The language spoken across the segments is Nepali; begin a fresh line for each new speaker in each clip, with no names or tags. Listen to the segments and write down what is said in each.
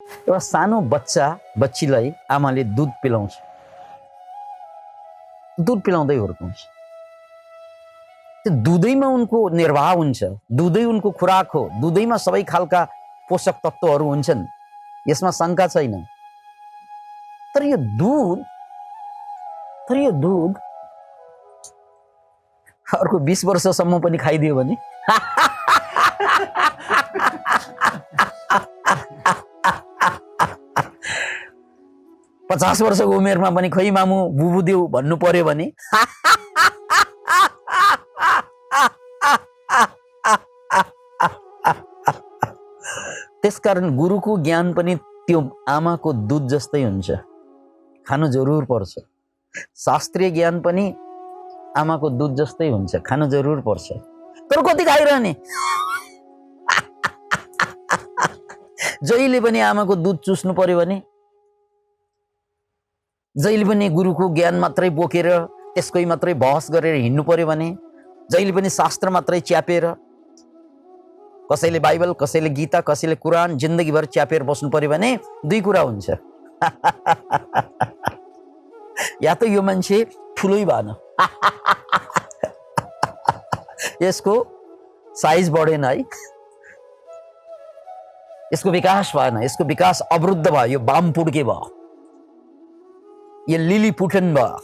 एउटा सानो बच्चा बच्चीलाई आमाले दुध पिलाउँछ, दुध पिलाउँदै हुर्काउँछ। त्यो दुधैमा उनको निर्वाह हुन्छ, दुधै उनको खुराक हो, दुधैमा सबै खालका पोषक तत्त्वहरू हुन्छन्, यसमा शङ्का छैन। तर यो दुध अर्को 20 वर्षसम्म पनि खाइदियो भने पचास वर्षको उमेरमा पनि खै मामु बुबु देऊ भन्नु पर्यो भने त्यसकारण गुरुको ज्ञान पनि त्यो आमाको दुध जस्तै हुन्छ, खानु जरुर पर्छ। शास्त्रीय ज्ञान पनि आमाको दुध जस्तै हुन्छ, खानु जरुर पर्छ। तर कति खाइरहने? जहिले पनि आमाको दुध चुस्नु पर्यो भने, जहिले पनि गुरुको ज्ञान मात्रै बोकेर त्यसकै मात्रै बहस गरेर हिँड्नु पर्यो भने, जहिले पनि शास्त्र मात्रै च्यापेर, कसैले बाइबल, कसैले गीता, कसैले कुरान जिन्दगीभर च्यापेर बस्नु पर्यो भने दुई कुरा हुन्छ। या त यो मान्छे ठुलै भएन, यसको साइज बढेन है, यसको विकास भएन, यसको विकास अवरुद्ध भयो, यो बाम पुड्के भयो, यो लिली पुटन भयो।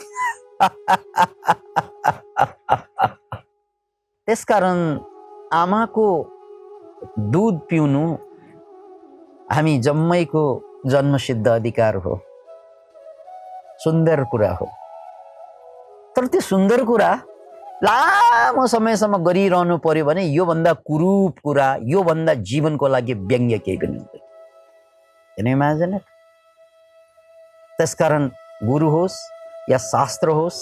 त्यसकारण आमाको दुध पिउनु हामी जम्मैको जन्मसिद्ध अधिकार हो, सुन्दर कुरा हो। तर त्यो सुन्दर कुरा लामो समयसम्म गरिरहनु पर्यो भने योभन्दा कुरूप कुरा, योभन्दा जीवनको लागि व्यङ्ग्य केही पनि हुँदैन। Can you imagine it? त्यसकारण गुरु होस् या शास्त्र होस्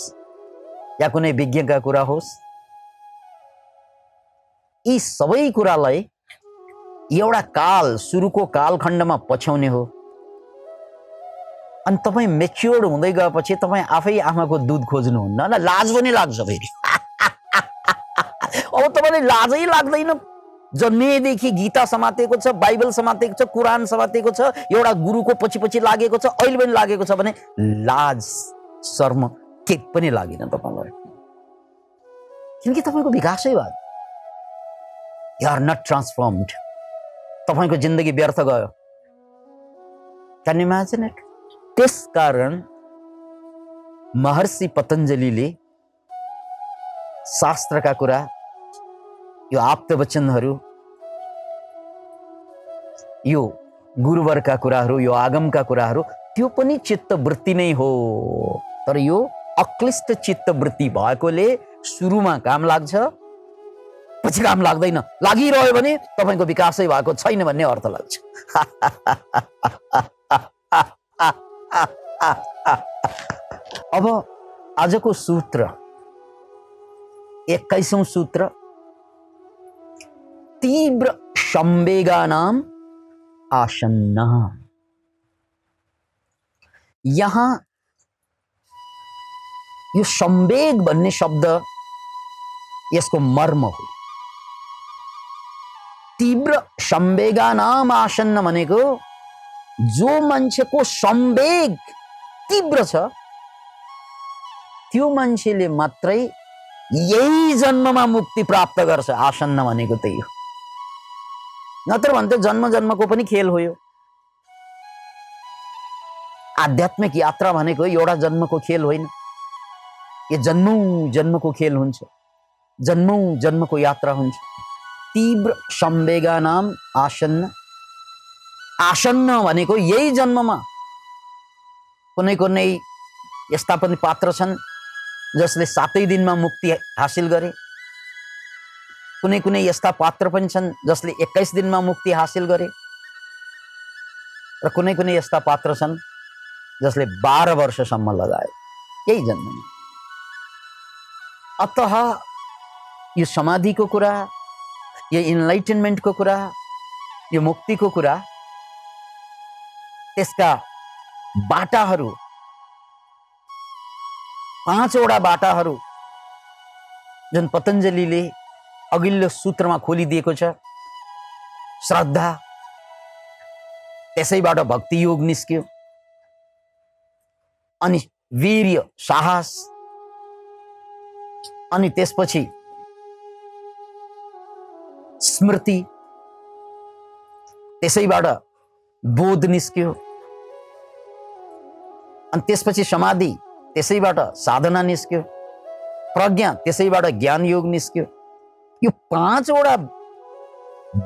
या कुनै विज्ञका कुरा होस्, यी सबै कुरालाई एउटा काल, सुरुको कालखण्डमा पछ्याउने हो। अनि तपाईँ मेच्योर्ड हुँदै गएपछि तपाईँ आफै आमाको दुध खोज्नुहुन्न, न लाज पनि लाग्छ फेरि। अब तपाईँलाई लाजै लाग्दैन, जन्मेदेखि गीता समातेको छ, बाइबल समातेको छ, कुरान समातेको छ, एउटा गुरुको पछि पछि लागेको छ, अहिले पनि लागेको छ भने लाज शर्म के पनि लागेन तपाईँलाई, किनकि तपाईँको विकासै भयो। यु आर नट ट्रान्सफर्मड, तपाईँको जिन्दगी व्यर्थ गयो। Can you imagine it? त्यसकारण महर्षि पतञ्जलिले शास्त्रका कुरा, यो आप्त वचनहरू, यो गुरुवरका कुराहरू, यो आगमका कुराहरू, त्यो पनि चित्तवृत्ति नै हो। तर यो अक्लिष्ट चित्तवृत्ति भएकोले सुरुमा काम लाग्छ, पछि काम लाग्दैन। लागिरह्यो भने तपाईँको विकासै भएको छैन भन्ने अर्थ लाग्छ। अब आजको सूत्र 21औं सूत्र, तीव्र संवेगानाम आसन्ना। यहाँ यो संवेग भन्ने शब्द यसको मर्म हो। तीव्र संवेगानाम आसन्न भनेको जो मान्छेको संवेग तीव्र छ त्यो मान्छेले मात्रै यही जन्ममा मुक्ति प्राप्त गर्छ। आसन्न भनेको त्यही हो, नत्र भने त जन्म जन्मको पनि खेल हो यो। आध्यात्मिक यात्रा भनेको एउटा जन्मको खेल होइन, यो जन्मौं जन्मको खेल हुन्छ, जन्मौं जन्मको यात्रा हुन्छ। तीव्र संवेगानाम आसन्न, आसन्न भनेको यही जन्ममा। कुनै कुनै यस्ता पनि पात्र छन् जसले 7 दिनमा मुक्ति हासिल गरे, कुनै कुनै यस्ता पात्र पनि छन् जसले 21 दिनमा मुक्ति हासिल गरे, र कुनै कुनै यस्ता पात्र छन् जसले 12 वर्षसम्म लगाए यही जन्ममा। अतः यो समाधिको कुरा, यो इनलाइटनमेन्टको कुरा, यो मुक्तिको कुरा, त्यसका बाटाहरू 5 वटा बाटाहरू जुन पतञ्जलिले अघिल्लो सूत्रमा खोलिदिएको छ। श्रद्धा, त्यसैबाट भक्ति योग निस्क्यो, अनि वीर्य साहस, अनि त्यसपछि स्मृति, त्यसैबाट बोध निस्क्यो, अनि त्यसपछि समाधि, त्यसैबाट साधना निस्क्यो, प्रज्ञा, त्यसैबाट ज्ञान योग निस्क्यो। यो 5 वटा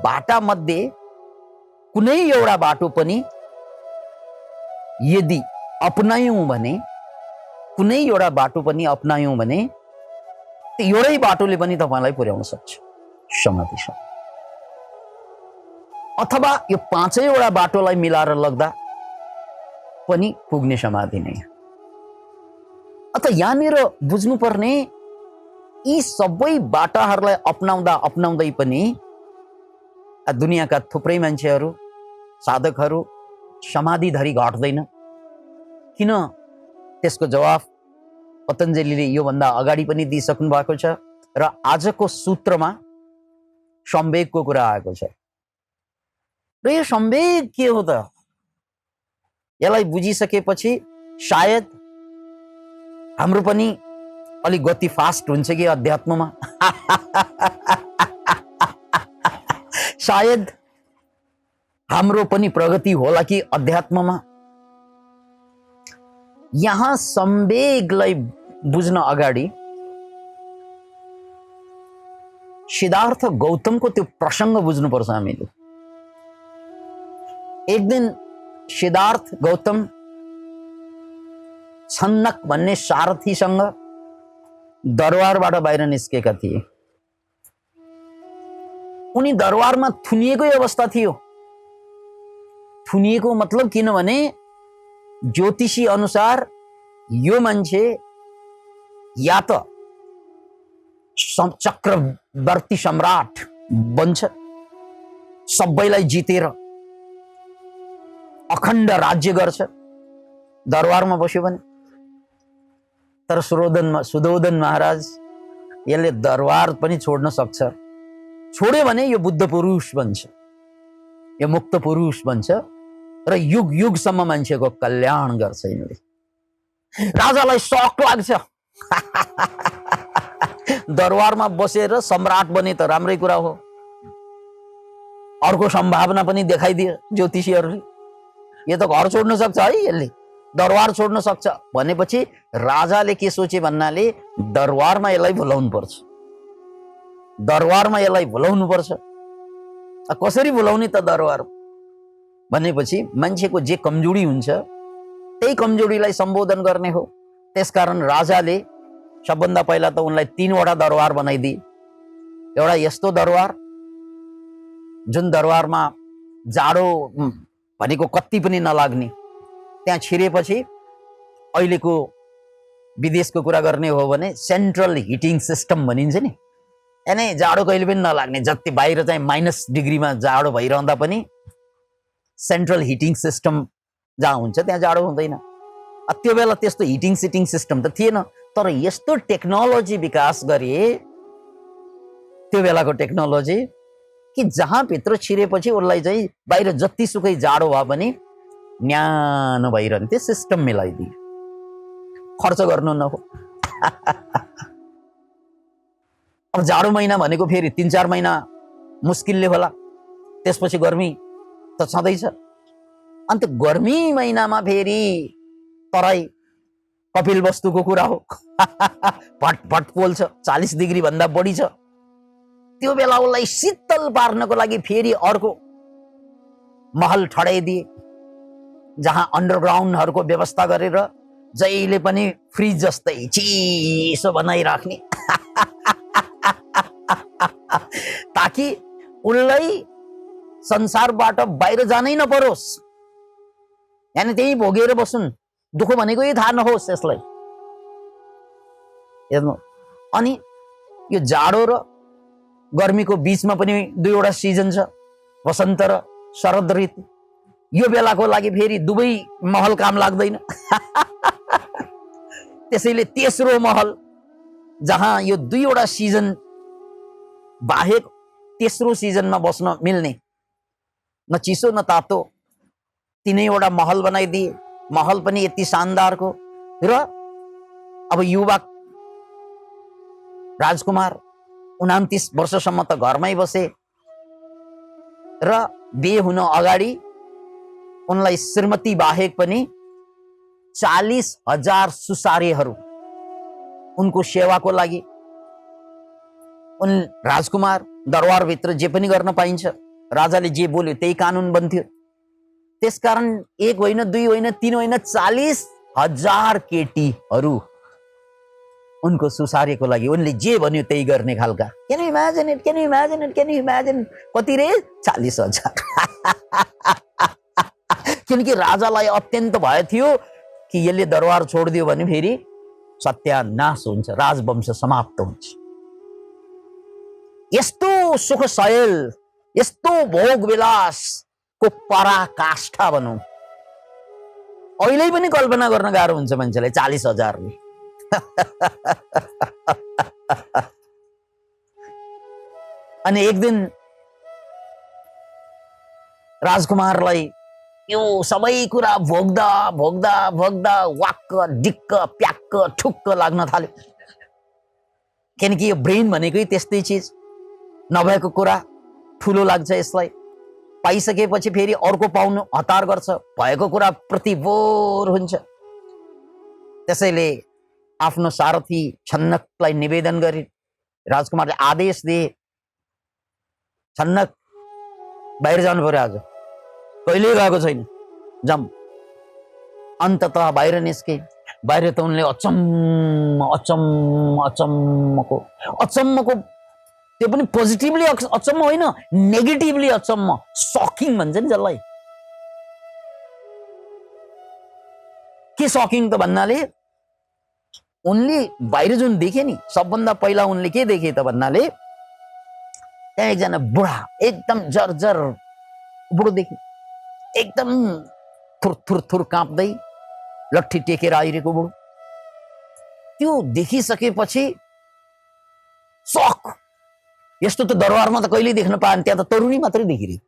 बाटा मध्ये कुनै एउटा बाटो पनि यदि अपनायौं भने, कुनै एउटा बाटो पनि अपनायौं भने त्यो एउटै बाटोले पनि तपाईलाई पुर्याउन सक्छ समाधिसम्म। अथवा यो 5 वटा बाटोलाई मिलाएर लग्दा पनि पुग्ने समाधि नै हो। अत यहाँनिर बुझ्नुपर्ने यी सबै बाटाहरूलाई अपनाउँदा अपनाउँदै पनि दुनियाँका थुप्रै मान्छेहरू, साधकहरू समाधिधरि घट्दैन। किन? त्यसको जवाफ पतञ्जलिले योभन्दा अगाडि पनि दिइसक्नु भएको छ र आजको सूत्रमा संवेगको कुरा आएको छ। र यो संवेग के हो त? यसलाई बुझिसकेपछि सायद हाम्रो पनि अलि गति फास्ट हुन्छ कि अध्यात्ममा। सायद हाम्रो पनि प्रगति होला कि अध्यात्ममा। यहाँ संवेगलाई बुझ्न अगाडि सिद्धार्थ गौतमको त्यो प्रसङ्ग बुझ्नुपर्छ हामीले। एक दिन सिद्धार्थ गौतम छन्नक भन्ने सारथीसँग दरबारबाट बाहिर निस्केका थिए। उनी दरबारमा थुनिएकै अवस्था थियो। थुनिएको मतलब किनभने ज्योतिषी अनुसार यो मान्छे या त चक्रवर्ती सम्राट बन्छ, सबैलाई जितेर अखण्ड राज्य गर्छ दरबारमा बस्यो भने। तर सुधोधन महाराज यसले दरबार पनि छोड्न सक्छ। छोड्यो भने यो बुद्ध पुरुष बन्छ, यो मुक्त पुरुष बन्छ र युग युगसम्म मान्छेको कल्याण गर्छ यिनले। राजालाई शक लाग्छ। दरबारमा बसेर सम्राट बने त राम्रै कुरा हो। अर्को सम्भावना पनि देखाइदियो ज्योतिषीहरूले, यो त घर छोड्न सक्छ है, यसले दरबार छोड्न सक्छ भनेपछि राजाले के सोचे भन्नाले दरबारमा यसलाई भुलाउनु पर्छ, दरबारमा यसलाई भुलाउनु पर्छ। कसरी भुलाउने त दरबार भनेपछि मान्छेको जे कमजोरी हुन्छ त्यही कमजोरीलाई सम्बोधन गर्ने हो। त्यसकारण राजाले सबभन्दा पहिला त उनलाई 3 वटा दरबार बनाइदिए। एउटा यस्तो दरबार जुन दरबारमा जाडो भनेको कति पनि नलाग्ने, त्यहाँ छिरेपछि अहिलेको विदेशको कुरा गर्ने हो भने सेन्ट्रल हिटिङ सिस्टम भनिन्छ नि, यानी जाडो कहिले पनि नलाग्ने। जति बाहिर चाहिँ माइनस डिग्रीमा जाडो भइरहँदा पनि सेन्ट्रल हिटिङ सिस्टम जहाँ हुन्छ त्यहाँ जाडो हुँदैन। त्यो बेला त्यस्तो हिटिङ सिटिङ सिस्टम त थिएन, तर यस्तो टेक्नोलोजी विकास गरे त्यो बेलाको टेक्नोलोजी कि जहाँ भित्र छिरेपछि उसलाई चाहिँ बाहिर जतिसुकै जाडो भए पनि न्यानो भइरहन्थ्यो। सिस्टम मिलाइदिए, खर्च गर्नु नहो। अब जाडो महिना भनेको फेरि 3-4 महिना मुस्किलले होला, त्यसपछि गर्मी त छँदैछ। अन्त गर्मी महिनामा फेरि तराई कपिल वस्तुको कुरा हो, भटभट पोल्छ, 40 डिग्री भन्दा बढी छ। त्यो बेला उसलाई शीतल पार्नको लागि फेरि अर्को महल ठडाइदिए, जहाँ अन्डरग्राउन्डहरूको व्यवस्था गरेर जहिले पनि फ्रिज जस्तै चिसो बनाइराख्ने, ताकि उसलाई संसारबाट बाहिर जानै नपरोस्, यानी त्यही भोगेर बसुन्, दुःख भनेको यही थाहा नहोस् यसलाई। हेर्नु, अनि यो जाडो र गर्मीको बीचमा पनि 2 वटा सिजन छ, वसन्त र शरद ऋतु। यो बेलाको लागि फेरि दुवै महल काम लाग्दैन। त्यसैले तेस्रो महल जहाँ यो 2 वटा सिजन बाहेक तेस्रो सिजनमा बस्न मिल्ने, न चिसो न तातो, 3वटा महल बनाइदिए, महल पनि यति शानदारको। र अब युवा राजकुमार 29 वर्षसम्म त घरमै बसे र बिहे हुन अगाडि उनलाई श्रीमती बाहेक पनि 40,000 सुसारेहरू उनको सेवाको लागि। उन राजकुमार दरबारभित्र जे पनि गर्न पाइन्छ, राजाले जे बोल्यो त्यही कानुन बन्थ्यो। त्यसकारण 1 होइन, 2 होइन, 3 होइन, 40,000 केटीहरू उनको सुसारेको लागि। उनले जे भन्यो त्यही गर्ने खालका। Can you imagine it, can you imagine it, can you imagine. कति रे? 40,000। किनकि राजालाई अत्यन्त भय थियो कि यसले दरबार छोडिदियो भने फेरि सत्यानाश हुन्छ, राजवंश समाप्त हुन्छ। यस्तो सुख शैल, यस्तो भोग विलासको पराकाष्ठा भनौं, अहिले पनि कल्पना गर्न गाह्रो हुन्छ मान्छेलाई। 40,000 ले अनि एक दिन राजकुमारलाई यो सबै कुरा भोग्दा भोग्दा भोग्दा वाक्क डिक्क प्याक्क ठुक्क लाग्न थाल्यो। किनकि यो ब्रेन भनेकै त्यस्तै चिज, नभएको कुरा ठुलो लाग्छ यसलाई। पाइसकेपछि फेरि अर्को पाउनु हतार गर्छ, भएको कुरा प्रति बोर हुन्छ। त्यसैले आफ्नो सारथी छन्नकलाई निवेदन गरे। राजकुमारले आदेश दिए, छन्नक बाहिर जानु पर्यो, आज कहिल्यै गएको छैन, जाम। अन्ततः बाहिर निस्के। बाहिर त उनले अचम्मको त्यो पनि पोजिटिभली अचम्म होइन, नेगेटिभली अचम्म, सकिङ भन्छ नि जसलाई। के सकिङ त भन्नाले उनले बाहिर जुन देखे नि, सबभन्दा पहिला उनले के देखे त भन्नाले त्यहाँ एकजना बुढा, एकदम जर्जर बुढो देखे, एकदम थुर काँप्दै लट्ठी टेकेर आइरहेको बुढो। त्यो देखिसकेपछि सक। यस्तो त दरबारमा त कहिल्यै देख्न पाएन, त्यहाँ त तरुणी मात्रै देखिरहेको,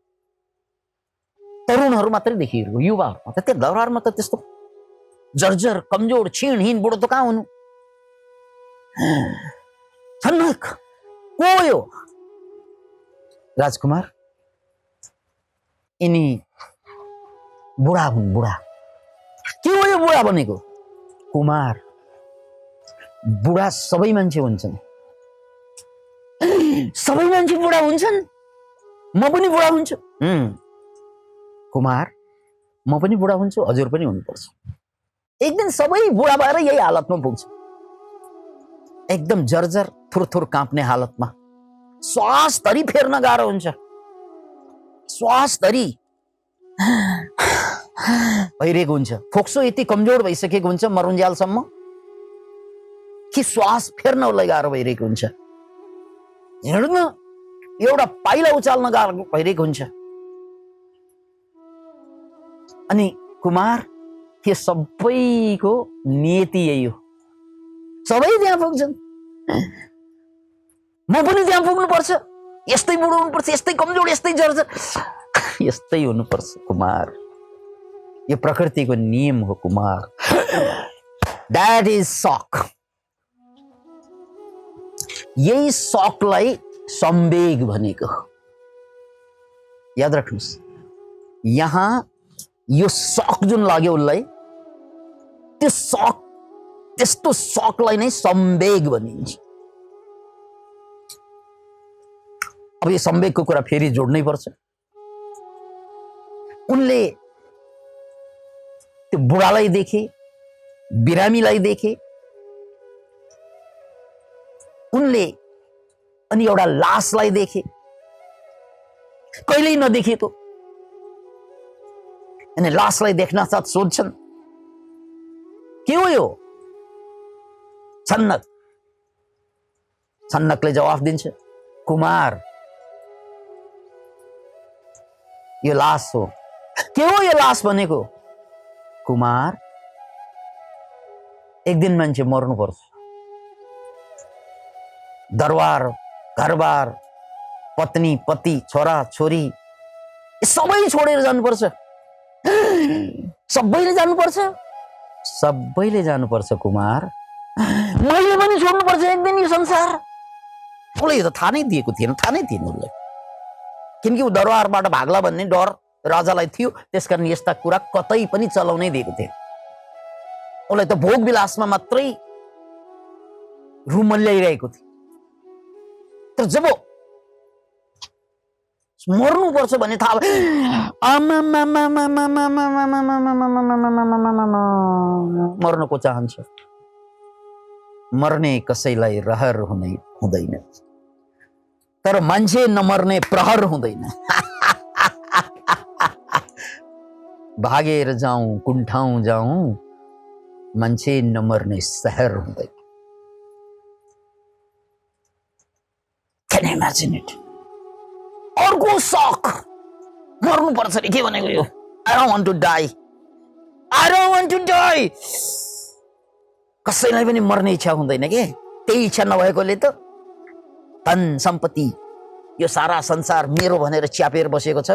तरुणहरू मात्रै देखिरहेको, युवाहरू। त्यो दरबारमा त त्यस्तो जर्जर कमजोर क्षीणहीन बुढो त कहाँ हुनु। छन्नक, को यो? राजकुमार, यिनी बुढा हुन्। बुढा के हो यो बुढा भनेको? कुमार। बुढा सबै मान्छे हुन्छन्, सबै मान्छे बुढा हुन्छन्, म पनि बुढा हुन्छु। कुमार, म पनि बुढा हुन्छु, हजुर पनि हुनुपर्छ। एक दिन सबै बुढा भएर यही हालतमा पुग्छ, एकदम जर्जर थुर काँप्ने हालतमा। श्वास धरी फेर्न गाह्रो हुन्छ, श्वास धरी भइरहेको हुन्छ। फोक्सो यति कमजोर भइसकेको हुन्छ मरुन्जेलसम्म कि श्वास फेर्नलाई गाह्रो भइरहेको हुन्छ। हिँड्न, एउटा पाइला उचाल्न गाह्रो भइरहेको हुन्छ। अनि कुमार, के सबैको नियति यही हो, सबै त्यहाँ पुग्छन्, म पनि त्यहाँ पुग्नुपर्छ, यस्तै बुढो हुनुपर्छ, यस्तै कमजोर, यस्तै जर्जर, यस्तै हुनुपर्छ। कुमार, यो प्रकृतिको नियम हो कुमार। द्याट इज शक। यही शकलाई सम्वेग भनेको हो, याद राख्नुहोस्। यहाँ यो शक जुन लाग्यो उसलाई, त्यो शक, त्यस्तो शकलाई नै सम्वेग भनिन्छ। अब यो सम्वेगको कुरा फेरि जोड्नै पर्छ। उनले त्यो बुढालाई देखे, बिरामीलाई देखे, उनले अनि एउटा लासलाई देखे, कहिल्यै नदेखेको। अनि लासलाई देख्न साथ सोध्छन्, के हो यो? छन्नक। छन्नकले जवाफ दिन्छ, कुमार, यो लास हो। के हो यो लास भनेको? कुमार, एक दिन मान्छे मर्नुपर्छ, दरबार, घरबार, पत्नी, पति, छोरा, छोरी सबै छोडेर जानुपर्छ। सबैले जानुपर्छ, सबैले जानुपर्छ कुमार, मैले पनि छोड्नुपर्छ एक दिन यो संसार। उसलाई त थाहा नै दिएको थिएन, थाहा नै थिएन उसलाई, किनकि ऊ दरबारबाट भाग्ला भन्ने डर राजालाई थियो, त्यसकारण यस्ता कुरा कतै पनि चलाउनै दिएको थिएन। उसलाई त भोग विलासमा मात्रै रुमल्याइरहेको थियो। तर जब मर्नुपर्छ भन्ने थाहा मर्नको चाहन्छ, मर्ने कसैलाई रहर हुँदैन, तर मान्छे नमर्ने प्रहर हुँदैन। भागेर जाऊं कुन ठाउँ जाऊं, मान्छे नमर्ने सहर हुँदैन। Can you imagine it? अर्को शौक, मर्नु पर्छ रे, के भनेको यो? I don't want to die, I don't want to die। कसैलाई पनि मर्ने इच्छा हुँदैन के? त्यही इच्छा नभएकोले त धन सम्पत्ति यो सारा संसार मेरो भनेर च्यापेर बसेको छ।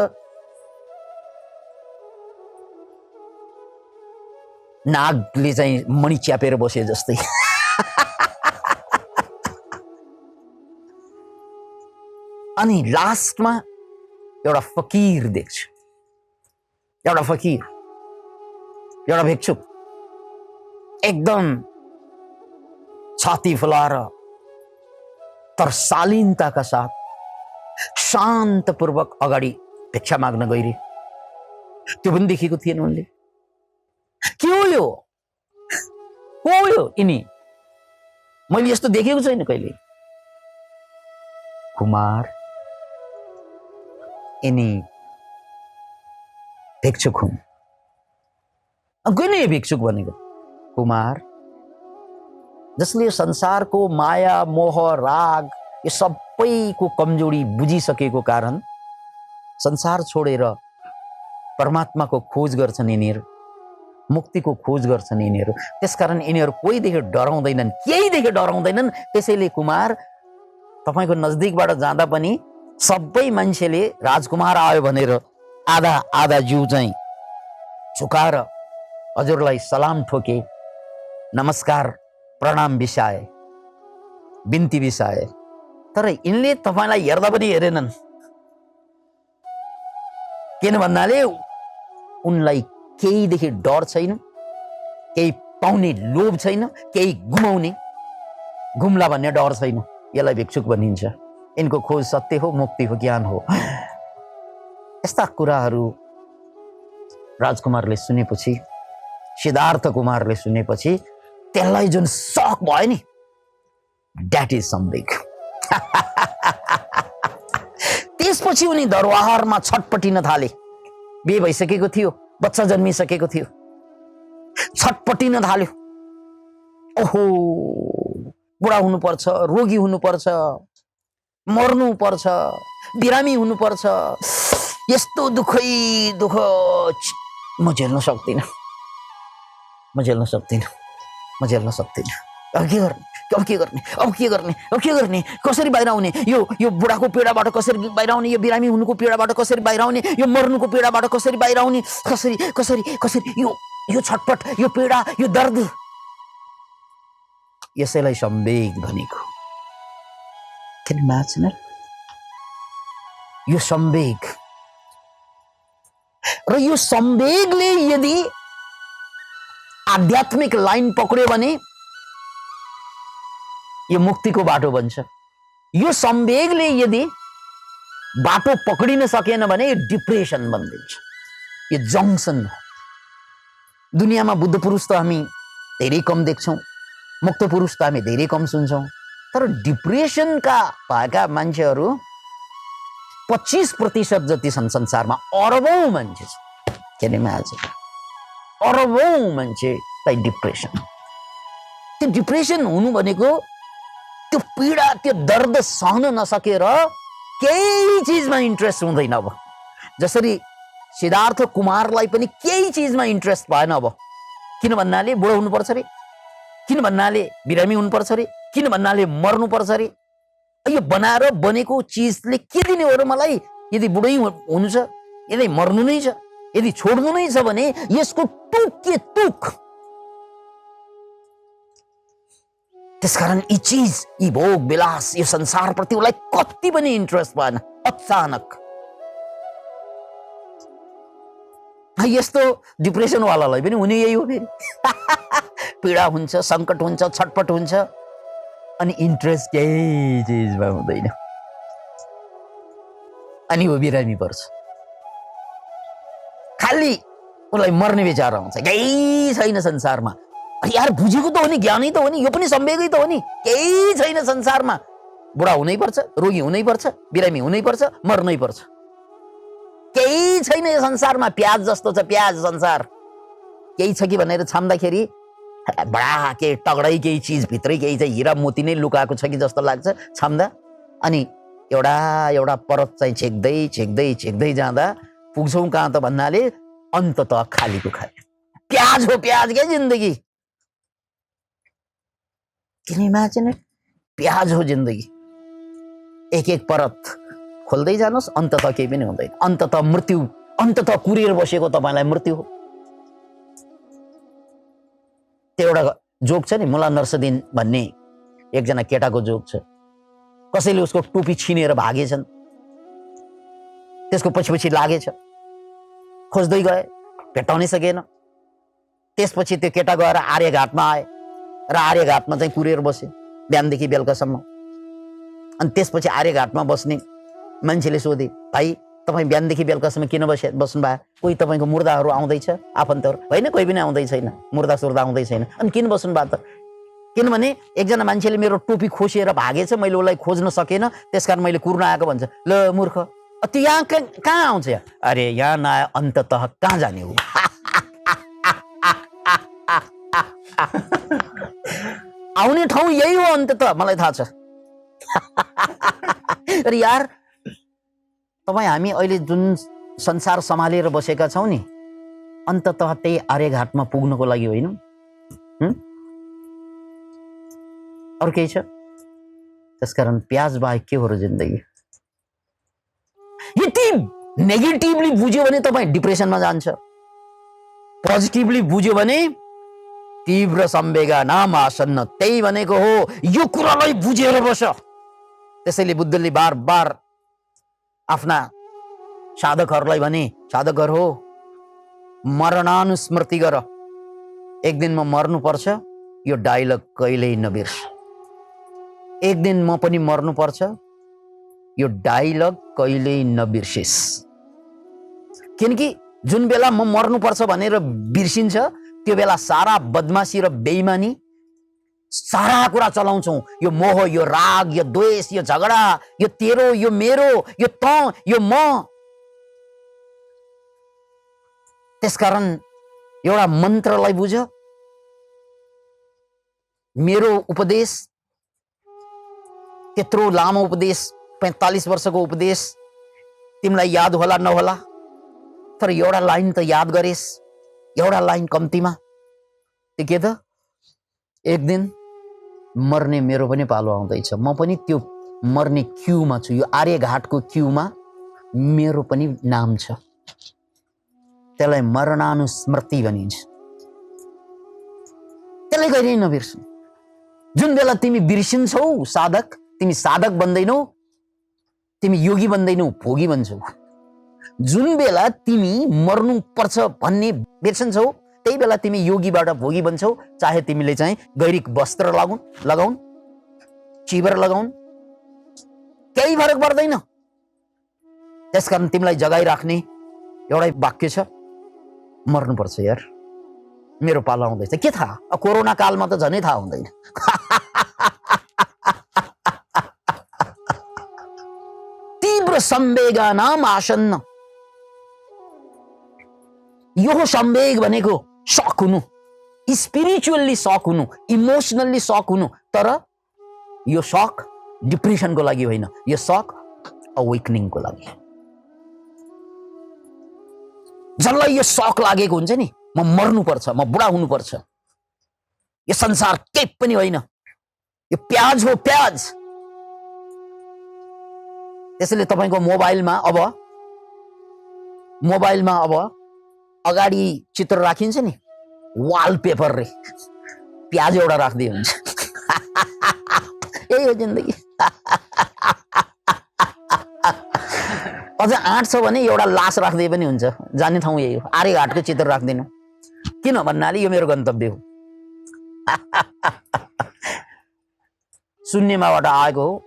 नागले चाहिँ मणि च्यापेर बसे जस्तै। अनि लास्टमा एउटा फकीर देख्छ, एउटा फकीर, एउटा भिक्षुक एकदम छाती फुलाएर तर शालीनताका साथ शान्तपूर्वक अगाडि भिक्षा माग्न गइरहे। त्यो पनि देखेको थिएन उनले। के हो यो, को हो यो यिनी? मैले यस्तो देखेको छैन कहिले। कुमार, यिनी भिक्षुक हुन्। कुनै भिक्षुक भनेको कुमार, जसले संसारको माया मोह राग यो सबैको कमजोरी बुझिसकेको कारण संसार छोडेर परमात्माको खोज गर्छन् यिनीहरू, मुक्तिको खोज गर्छन् यिनीहरू। त्यसकारण यिनीहरू कोहीदेखि डराउँदैनन्, केहीदेखि डराउँदैनन्। त्यसैले कुमार, तपाईको नजदिकबाट जाँदा पनि सबै मान्छेले राजकुमार आयो भनेर आधा आधा जिउ चाहिँ झुकाएर हजुरलाई सलाम ठोके, नमस्कार प्रणाम बिसाए, बिन्ती बिसाए। तर यिनले तपाईलाई हेर्दा पनि हेरेनन्। किन भन्नाले उनलाई केहीदेखि डर छैन, केही पाउने लोभ छैन, केही गुमाउने गुम्ला भन्ने डर छैन। यसलाई भिक्षुक भनिन्छ। इनको खोज सत्य हो, मुक्ति हो, ज्ञान हो। यस्ता कुराहरू राजकुमारले सुनेपछि, सिद्धार्थ कुमारले सुनेपछि त्यसलाई जुन शक भयो नि, द्याट इज समथिङ। त्यसपछि उनी दरबारमा छटपटिन थाले। बिहे भइसकेको थियो, बच्चा जन्मिसकेको थियो, छटपटिन थाल्यो। ओहो, बुढा हुनुपर्छ, रोगी हुनुपर्छ, मर्नुपर्छ, बिरामी हुनुपर्छ, यस्तो दुखै दुख म झेल्न सक्दिनँ, म झेल्न सक्दिनँ, म झेल्न सक्दिनँ। अब के गर्ने, अब के गर्ने, अब के गर्ने, अब के गर्ने, कसरी बाहिर आउने, यो बुढाको पीडाबाट कसरी बाहिर आउने, यो बिरामी हुनुको पीडाबाट कसरी बाहिर आउने, यो मर्नुको पीडाबाट कसरी बाहिर आउने, कसरी कसरी कसरी यो छटपट, यो पीडा, यो दर्द। यसैलाई संवेग भनेको। Can you imagine it? यो संवेग, र यो संवेगले यदि आध्यात्मिक लाइन पक्रियो भने यो मुक्तिको बाटो बन्छ। यो संवेगले यदि बाटो पक्रिन सकेन भने यो डिप्रेसन बनिन्छ। यो जंक्सन हो। दुनियाँमा बुद्ध पुरुष त हामी धेरै कम देख्छौँ, मुक्त पुरुष त हामी धेरै कम सुन्छौँ, तर डिप्रेसनका भएका मान्छेहरू 25% जति छन् संसारमा। अरबौं मान्छे छन्। के अरबौं मान्छेलाई डिप्रेसन। त्यो डिप्रेसन हुनु भनेको त्यो पीडा, त्यो दर्द सहन नसकेर केही चीजमा इन्ट्रेस्ट हुँदैन। अब जसरी सिद्धार्थ कुमारलाई पनि केही चीजमा इन्ट्रेस्ट भएन। अब किन भन्नाले बुढो हुनुपर्छ रे, किन भन्नाले बिरामी हुनुपर्छ रे, किन भन्नाले मर्नुपर्छ रे। यो बनाएर बनेको चीजले के दिने हो र मलाई? यदि बुढै हुनु छ, यदि मर्नु नै छ, यदि छोड्नु नै छ भने यसको तुक के तुक। त्यसकारण यी चीज, यी भोग विलास, यो संसारप्रति उसलाई कति पनि इन्ट्रेस्ट भएन। अचानक यस्तो डिप्रेसन वालालाई पनि हुने यही हो फेरि। पीडा हुन्छ, संकट हुन्छ, छटपट हुन्छ, अनि इन्ट्रेस्ट केही चिजमा हुँदैन, अनि वो बिरामी पर्छ। खाली उसलाई मर्ने विचार आउँछ, केही छैन संसारमा। यार बुझेको त हो नि, ज्ञानै त हो नि, यो पनि सम्वेकै त हो नि। केही छैन संसारमा, बुढा हुनै पर्छ, रोगी हुनै पर्छ, बिरामी हुनै पर्छ, मर्नै पर्छ। केही छैन यो संसारमा, प्याज जस्तो छ प्याज संसार। केही छ कि भनेर छाम्दाखेरि बडा के तगडै केही चिज भित्रै केही चाहिँ हिरा मोती नै लुकाएको छ कि जस्तो लाग्छ छाम्दा। अनि एउटा एउटा परत चाहिँ छेक्दै छेक्दै छेक्दै जाँदा पुग्छौँ कहाँ त भन्नाले अन्ततः खालीको खाली। प्याज हो प्याज क्या जिन्दगी। Can you imagine it? प्याज हो जिन्दगी। एक एक परत खोल्दै जानुहोस्, अन्ततः केही पनि हुँदैन। अन्ततः मृत्यु, अन्ततः कुरेर बसेको तपाईँलाई मृत्यु हो। त्यो एउटा जोक छ नि, मुला नर्सदिन भन्ने एकजना केटाको जोक छ। कसैले उसको टोपी छिनेर भागेछन्, त्यसको पछि पछि लागेछ, खोज्दै गए, भेट्टाउनै सकेन। त्यसपछि त्यो केटा गएर आर्यघाटमा आए र आर्यघाटमा चाहिँ कुरेर बसे बिहानदेखि बेलुकासम्म। अनि त्यसपछि आर्यघाटमा बस्ने मान्छेले सोधे, भाइ तपाईँ बिहानदेखि बेलुकासम्म किन बस्नु भयो? कोही तपाईँको मुर्दाहरू आउँदैछ, आफन्तहरू? होइन, कोही पनि आउँदै छैन, मुर्दा सुर्दा आउँदै छैन। अनि किन बस्नु भयो त? किनभने एकजना मान्छेले मेरो टोपी खोसेर भागेछ, मैले उसलाई खोज्न सकेन, त्यसकारण मैले कुर्न आएको भन्छ। ल मूर्ख, त्यो यहाँ कहाँ आउँछ? अरे यहाँ नआए अन्ततः कहाँ जाने हो? आउने ठाउँ यही हो अन्ततः, मलाई थाहा छ। अरे यार, तपाईँ हामी अहिले जुन संसार सम्हालेर बसेका छौँ नि, अन्ततः त्यही आर्यघाटमा पुग्नको लागि होइन, अरू केही छ? त्यसकारण प्याज बाहेक के हो र जिन्दगी? यति नेगेटिभली बुझ्यो भने तपाईँ डिप्रेसनमा जान्छ, पोजिटिभली बुझ्यो भने तीव्र सम्वेगा नाम आसन्न। त्यही भनेको हो, यो कुरालाई बुझेर बस। त्यसैले बुद्धले बार बार आफ्ना साधकहरूलाई भने, साधकहरू हो, मरणानुस्मृति गर। एक दिन म मर्नुपर्छ, यो डायलग कहिल्यै नबिर्स। एक दिन म पनि मर्नुपर्छ, यो डायलग कहिल्यै नबिर्सिस। किनकि जुन बेला म मर्नुपर्छ भनेर बिर्सिन्छ, त्यो बेला सारा बदमासी र बेइमानी, सारा कुरा चलाउँछौँ। यो मोह, यो राग, यो द्वेष, यो झगडा, यो तेरो, यो मेरो, यो त, यो म। त्यसकारण एउटा मन्त्रलाई बुझ। मेरो उपदेश त्यत्रो लामो उपदेश, 45 वर्षको उपदेश, तिमीलाई याद होला नहोला, तर एउटा लाइन त याद गरेस्, एउटा लाइन कम्तीमा। त्यो के त? एक दिन मर्ने मेरो पनि पालो आउँदैछ, म पनि त्यो मर्ने क्यूमा छु। यो आर्यघाटको क्यूमा मेरो पनि नाम छ। त्यसलाई मरणानुस्मृति भनिन्छ। त्यसलाई कहिल्यै नबिर्सु। जुन बेला तिमी बिर्सिन्छौ साधक, तिमी साधक बन्दैनौ, तिमी योगी बन्दैनौ, भोगी बन्छौ। जुन बेला तिमी मर्नु पर्छ भन्ने बिर्सन्छौ, त्यही बेला तिमी योगीबाट भोगी बन्छौ। चाहे तिमीले चाहिँ गैरिक वस्त्र लगाउन, चिबर लगाउन, केही फरक पर्दैन। त्यसकारण तिमीलाई जगाइराख्ने एउटै वाक्य छ, मर्नुपर्छ यार, मेरो पालो आउँदैछ। के थाहा, कोरोना कालमा त झनै थाहा हुँदैन। तीव्र सम्वेगा नाम आसन्न। यो सम्वेग भनेको सक हुनु, स्पिरिचुअल्ली सक हुनु, इमोसनल्ली सक हुनु। तर यो सक डिप्रेसनको लागि होइन, यो सक अवेकनिङको लागि। जसलाई यो सक लागेको हुन्छ नि, म मर्नुपर्छ, म बुढा हुनुपर्छ, यो संसार केही पनि होइन, यो प्याज हो प्याज। त्यसैले तपाईको मोबाइलमा अब अगाडि चित्र राखिन्छ नि, वालपेपर रे प्याज एउटा राख्दै हुन्छ। यही हो जिन्दगी। अझ आँट छ भने एउटा लास राख्दै पनि हुन्छ, जाने ठाउँ यही हो। आर्यघाटको चित्र राख्दिनँ, किन भन्नाले यो मेरो गन्तव्य हो। शून्यमाबाट आएको हो,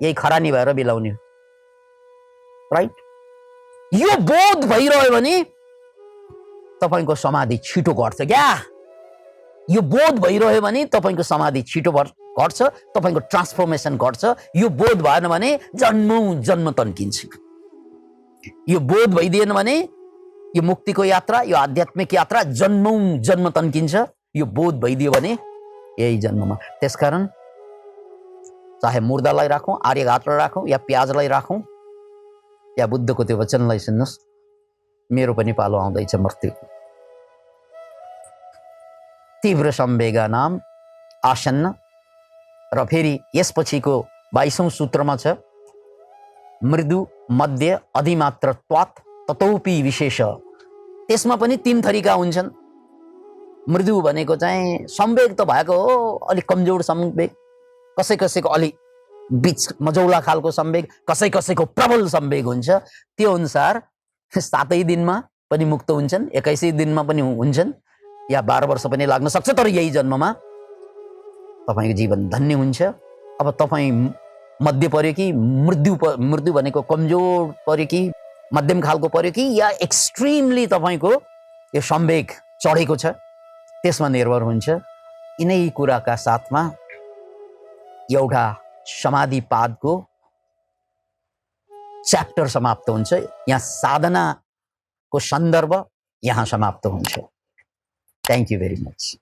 यही खरानी भएर बिलाउने हो, राइट। यो बोध भइरह्यो भने तपाईको समाधि छिटो घट्छ क्या। यो बोध भइरह्यो भने तपाईको समाधि छिटो घट्छ, तपाईको ट्रान्सफर्मेसन घट्छ। यो बोध भएन भने जन्मौं जन्म तन्किन्छ। यो बोध भइदिएन भने यो मुक्तिको यात्रा, यो आध्यात्मिक यात्रा जन्मौं जन्म तन्किन्छ। यो बोध भइदियो भने यही जन्ममा। त्यसकारण चाहे मुर्दालाई राखौं, आर्यघाटलाई राखौं, या प्याजलाई राखौं, या बुद्धको त्यो वचनलाई सुन्नुहोस्, मेरो पनि पालो आउँदैछ मृत्युको। तीव्र संवेगानाम आसन्न। र फेरि यसपछिको 22औं सूत्रमा छ, मृदु मध्य अधिमात्र त्वात् ततोपि विशेष। त्यसमा पनि 3 थरीका हुन्छन्। मृदु भनेको चाहिँ संवेग त भएको हो, अलिक कमजोर संवेग, कसै कसैको अलिक बीच मजौला खालको संवेग, कसै कसैको प्रबल संवेग हुन्छ। त्यो अनुसार 7 दिनमा पनि मुक्त हुन्छन्, 21 दिनमा पनि हुन्छन्, या 12 वर्ष पनि लाग्न सक्छ। तर यही जन्ममा तपाईको जीवन धन्य हुन्छ। अब तपाई मध्य पर्यो कि मृत्यु भनेको कमजोर पर्यो कि मध्यम खालको पर्यो कि या एक्सट्रिमली तपाईको यो संवेग चढेको छ, त्यसमा निर्भर हुन्छ। यिनै कुराका साथमा एउटा समाधिपादको च्याप्टर समाप्त हुन्छ। यहाँ साधनाको सन्दर्भ यहाँ समाप्त हुन्छ। Thank you very much.